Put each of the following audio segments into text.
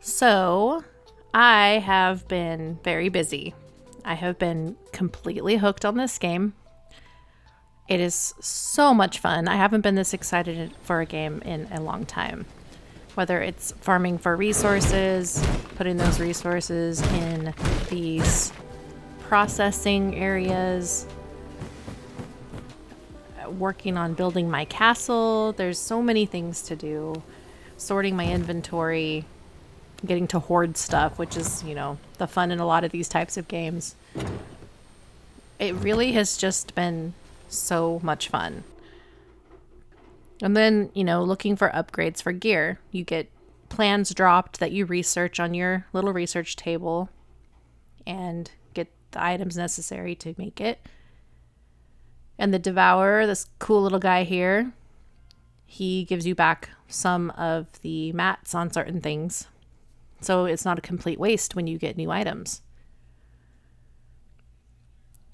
So, I have been very busy. I have been completely hooked on this game. It is so much fun. I haven't been this excited for a game in a long time. Whether it's farming for resources, putting those resources in these processing areas, working on building my castle. There's so many things to do. Sorting my inventory, getting to hoard stuff, which is, the fun in a lot of these types of games. It really has just been so much fun. And then, looking for upgrades for gear. You get plans dropped that you research on your little research table and get the items necessary to make it. And the Devourer, this cool little guy here, he gives you back some of the mats on certain things. So it's not a complete waste when you get new items.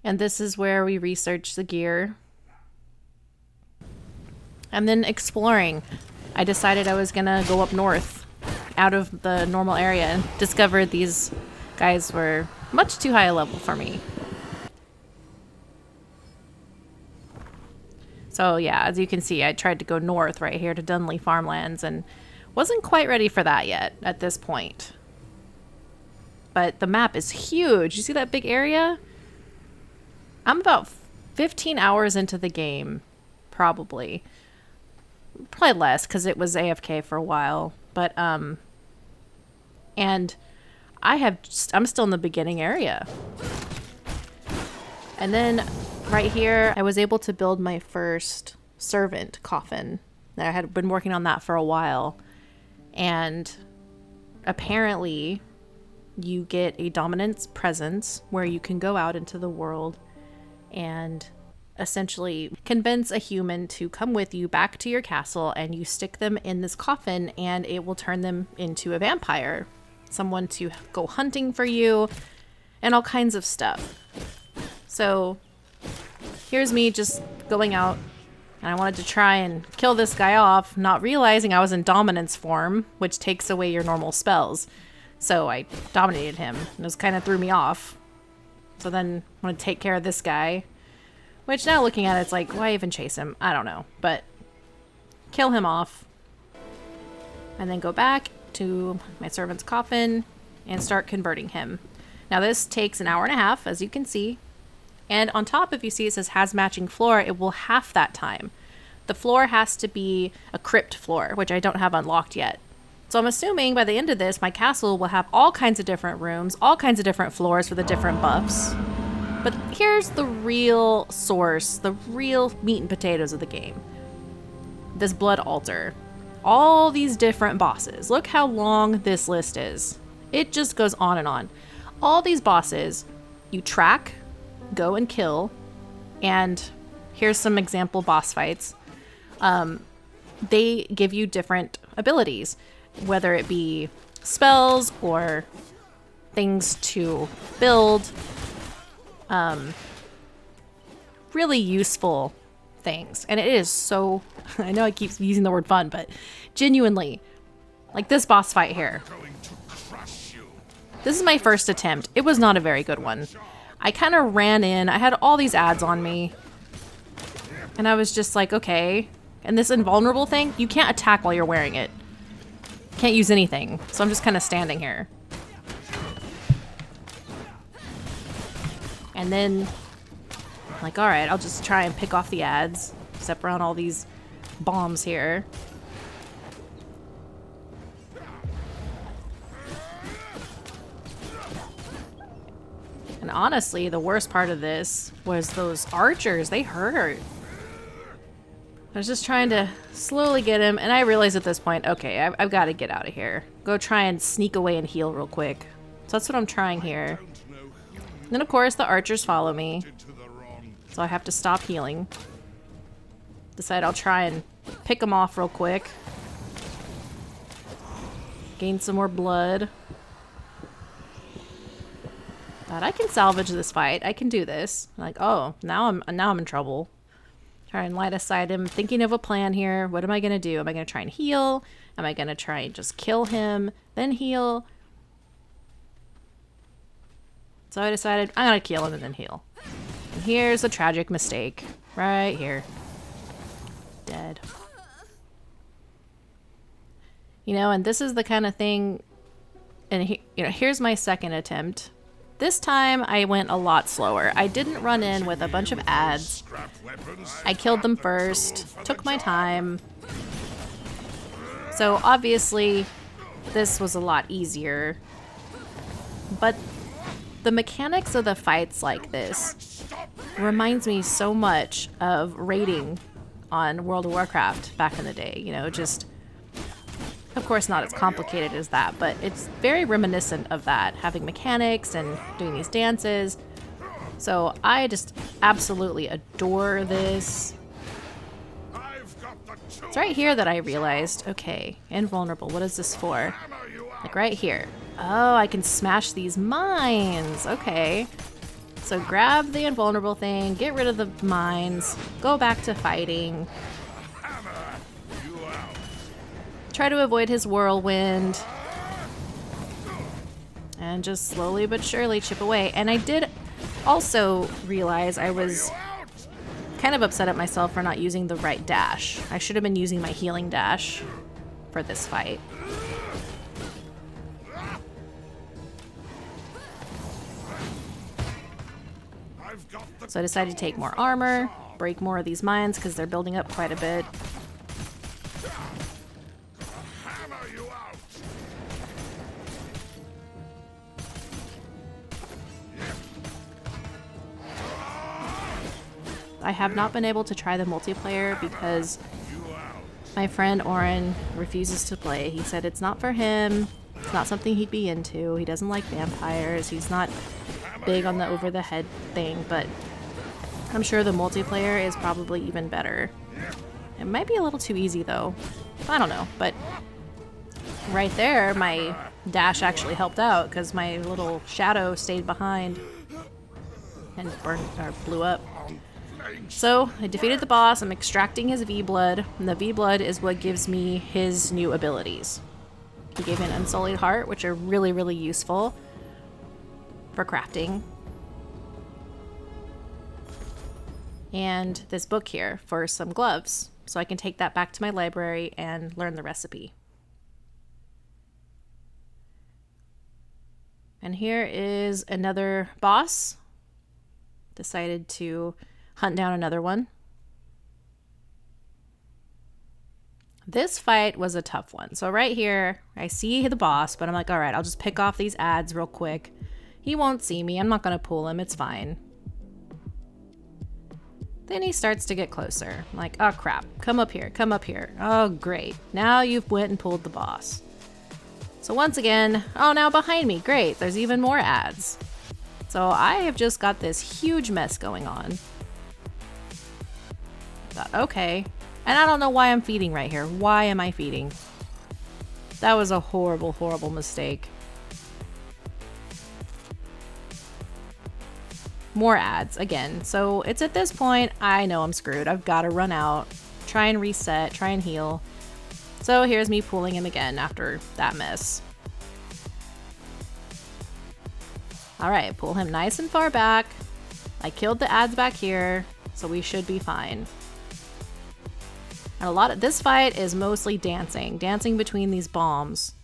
And this is where we research the gear. And then exploring. I decided I was going to go up north out of the normal area and discovered these guys were much too high a level for me. So yeah, as you can see, I tried to go north right here to Dunley Farmlands and wasn't quite ready for that yet at this point. But the map is huge. You see that big area? I'm about 15 hours into the game, probably. Probably less because it was AFK for a while. But, and I'm still in the beginning area. And then right here, I was able to build my first servant coffin. I had been working on that for a while. And apparently you get a dominance presence where you can go out into the world and essentially convince a human to come with you back to your castle, and you stick them in this coffin and it will turn them into a vampire, someone to go hunting for you, and all kinds of stuff. So here's me just going out, and I wanted to try and kill this guy off, not realizing I was in dominance form, which takes away your normal spells. So I dominated him, and it kind of threw me off. So then I want to take care of this guy, which now looking at it, it's like, why even chase him? I don't know, but kill him off. And then go back to my servant's coffin and start converting him. Now this takes an hour and a half, as you can see. And on top, if you see it says has matching floor, it will half that time. The floor has to be a crypt floor, which I don't have unlocked yet. So I'm assuming by the end of this, my castle will have all kinds of different rooms, all kinds of different floors for the different buffs. But here's the real source, the real meat and potatoes of the game. This blood altar. All these different bosses. Look how long this list is. It just goes on and on. All these bosses, you track, go and kill, and here's some example boss fights. They give you different abilities, whether it be spells or things to build. Really useful things. And it is so, I know I keep using the word fun, but genuinely, like this boss fight here. This is my first attempt. It was not a very good one. I kind of ran in. I had all these ads on me. And I was just like, okay. And this invulnerable thing, you can't attack while you're wearing it. Can't use anything. So I'm just kind of standing here. And then, I'm like, all right, I'll just try and pick off the ads. Step around all these bombs here. And honestly, the worst part of this was those archers. They hurt. I was just trying to slowly get him, and I realized at this point, okay, I've got to get out of here. Go try and sneak away and heal real quick. So that's what I'm trying here. And then, of course, the archers follow me. So I have to stop healing. Decide I'll try and pick them off real quick. Gain some more blood. But I can salvage this fight. I can do this. Like, oh, now I'm in trouble. Try and light aside him. Thinking of a plan here. What am I going to do? Am I going to try and heal? Am I going to try and just kill him, then heal? So I decided I'm going to kill him and then heal. And here's a tragic mistake. Right here. Dead. You know, and this is the kind of thing, and here's my second attempt. This time I went a lot slower. I didn't run in with a bunch of ads. I killed them first, took my time. So obviously this was a lot easier. But the mechanics of the fights like this reminds me so much of raiding on World of Warcraft back in the day. You know, just, of course not as complicated as that, but it's very reminiscent of that, having mechanics and doing these dances. So I just absolutely adore this. It's right here that I realized, okay, invulnerable, what is this for? Like right here. Oh, I can smash these mines. Okay. So grab the invulnerable thing, get rid of the mines, go back to fighting. Try to avoid his whirlwind. And just slowly but surely chip away. And I did also realize I was kind of upset at myself for not using the right dash. I should have been using my healing dash for this fight. So I decided to take more armor, break more of these mines because they're building up quite a bit. I have not been able to try the multiplayer because my friend Oren refuses to play. He said it's not for him. It's not something he'd be into. He doesn't like vampires. He's not big on the over-the-head thing, but I'm sure the multiplayer is probably even better. It might be a little too easy though. I don't know, but right there my dash actually helped out because my little shadow stayed behind and burned or blew up. So I defeated the boss. I'm extracting his V-Blood, and the V-Blood is what gives me his new abilities. He gave me an Unsullied Heart, which are really, really useful for crafting. And this book here for some gloves, so I can take that back to my library and learn the recipe. And here is another boss. Decided to hunt down another one. This fight was a tough one. So right here, I see the boss, but I'm like, all right, I'll just pick off these ads real quick. He won't see me. I'm not going to pull him. It's fine. Then he starts to get closer. I'm like, oh crap, come up here, come up here. Oh great, now you've went and pulled the boss. So once again, oh now behind me, great, there's even more ads. So I have just got this huge mess going on. Thought, okay, and I don't know why I'm feeding right here. Why am I feeding? That was a horrible, horrible mistake. More ads again. So it's at this point, I know I'm screwed. I've got to run out, try and reset, try and heal. So here's me pulling him again after that mess. All right, pull him nice and far back. I killed the ads back here, so we should be fine. And a lot of this fight is mostly dancing between these bombs.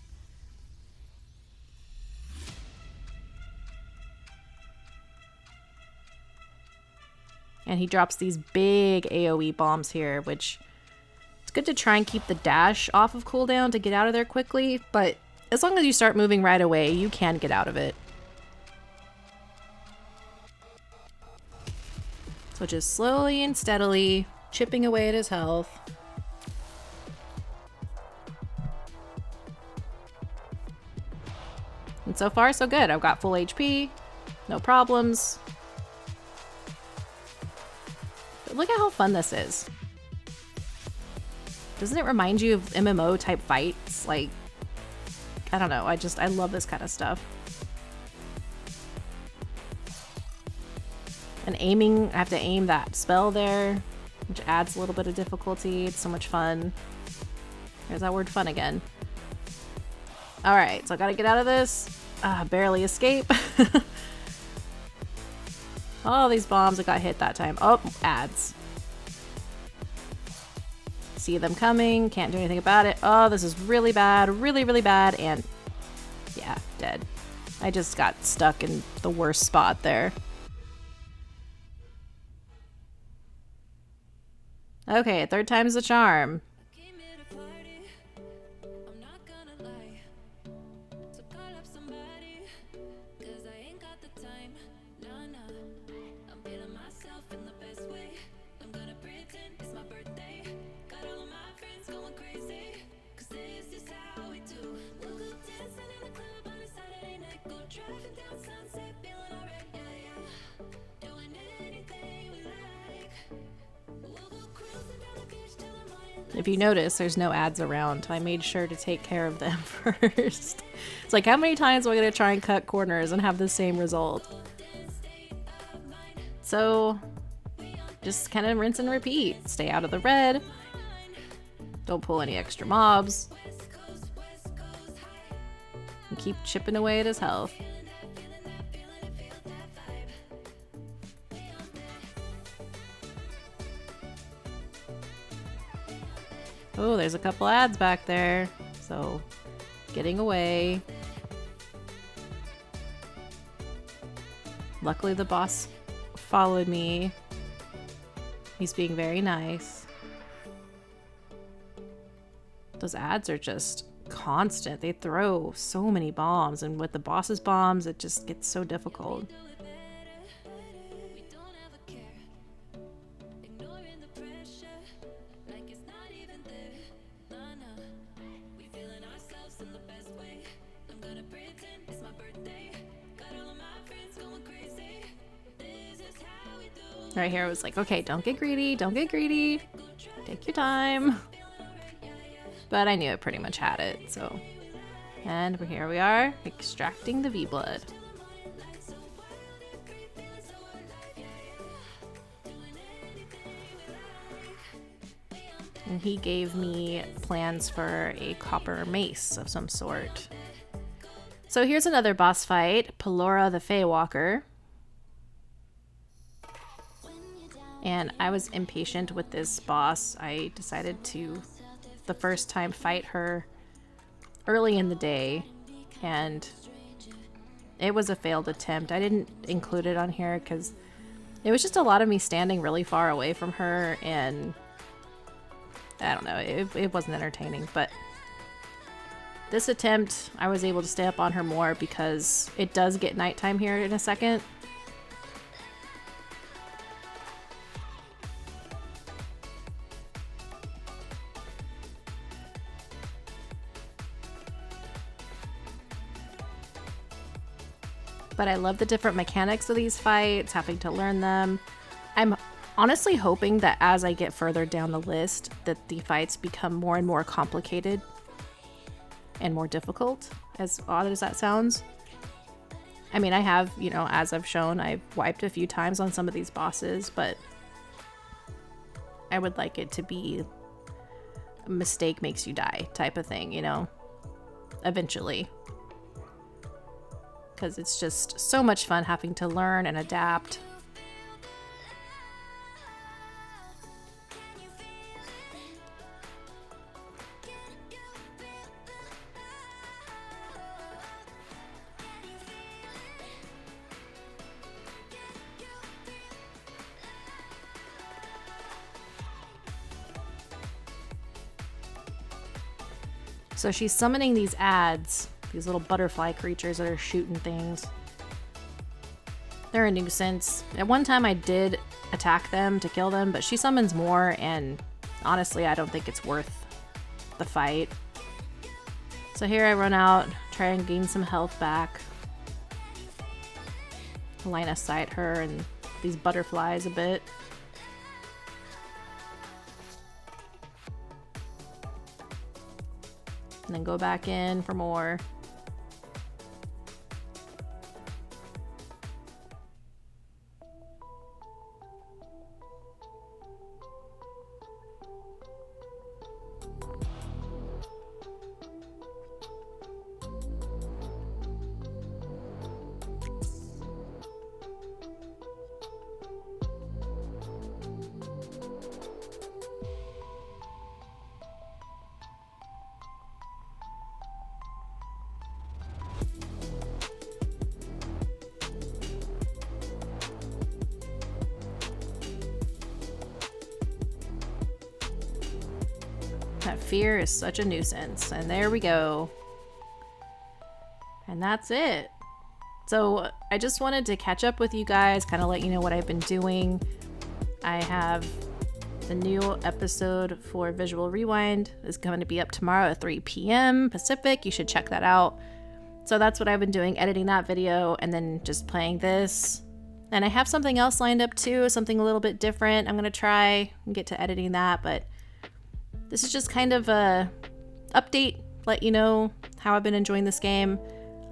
And he drops these big AoE bombs here, which it's good to try and keep the dash off of cooldown to get out of there quickly, but as long as you start moving right away, you can get out of it. So just slowly and steadily chipping away at his health. And so far, so good. I've got full HP, no problems. But look at how fun this is. Doesn't it remind you of MMO type fights? Like, I don't know. I love this kind of stuff. And aiming, I have to aim that spell there. which adds a little bit of difficulty. It's so much fun. There's that word fun again. Alright, so I gotta get out of this. Barely escape. All these bombs that got hit that time. Oh, ads. See them coming. Can't do anything about it. Oh, this is really bad. Really, really bad. And yeah, dead. I just got stuck in the worst spot there. Okay, third time's the charm. If you notice, there's no ads around. I made sure to take care of them first. It's like, how many times am I going to try and cut corners and have the same result? So, just kind of rinse and repeat. Stay out of the red. Don't pull any extra mobs. And keep chipping away at his health. Oh, there's a couple ads back there. So, getting away. Luckily, the boss followed me. He's being very nice. Those ads are just constant. They throw so many bombs, and with the boss's bombs, it just gets so difficult. Right here, I was like, okay, don't get greedy, don't get greedy. Take your time. But I knew it pretty much had it, so. And here we are, extracting the V-Blood. And he gave me plans for a copper mace of some sort. So here's another boss fight, Pelora the Feywalker. And I was impatient with this boss. I decided to, the first time, fight her early in the day. And it was a failed attempt. I didn't include it on here because it was just a lot of me standing really far away from her. And I don't know, it wasn't entertaining. But this attempt, I was able to stay up on her more because it does get nighttime here in a second. But I love the different mechanics of these fights, having to learn them. I'm honestly hoping that as I get further down the list, that the fights become more and more complicated and more difficult, as odd as that sounds. I mean, I have, you know, as I've shown, I've wiped a few times on some of these bosses, but I would like it to be a mistake makes you die type of thing, you know, eventually. Because it's just so much fun having to learn and adapt. So she's summoning these ads. These little butterfly creatures that are shooting things. They're a nuisance. At one time I did attack them to kill them, but she summons more, and honestly I don't think it's worth the fight. So here I run out, try and gain some health back. Line of sight her and these butterflies a bit. And then go back in for more. That fear is such a nuisance. And there we go. And that's it. So I just wanted to catch up with you guys, kind of let you know what I've been doing. I have the new episode for Visual Rewind is going to be up tomorrow at 3 p.m. Pacific. You should check that out. So that's what I've been doing, editing that video and then just playing this. And I have something else lined up too, something a little bit different. I'm going to try and get to editing that, but this is just kind of a update, let you know how I've been enjoying this game.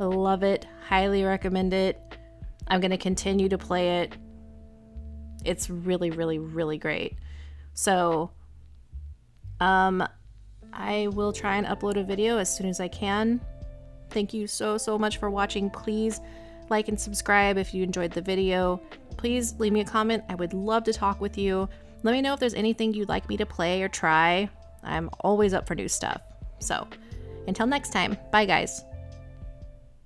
I love it, highly recommend it. I'm going to continue to play it. It's really, really, really great. So, I will try and upload a video as soon as I can. Thank you so much for watching. Please like and subscribe if you enjoyed the video. Please leave me a comment. I would love to talk with you. Let me know if there's anything you'd like me to play or try. I'm always up for new stuff. So, until next time, bye guys.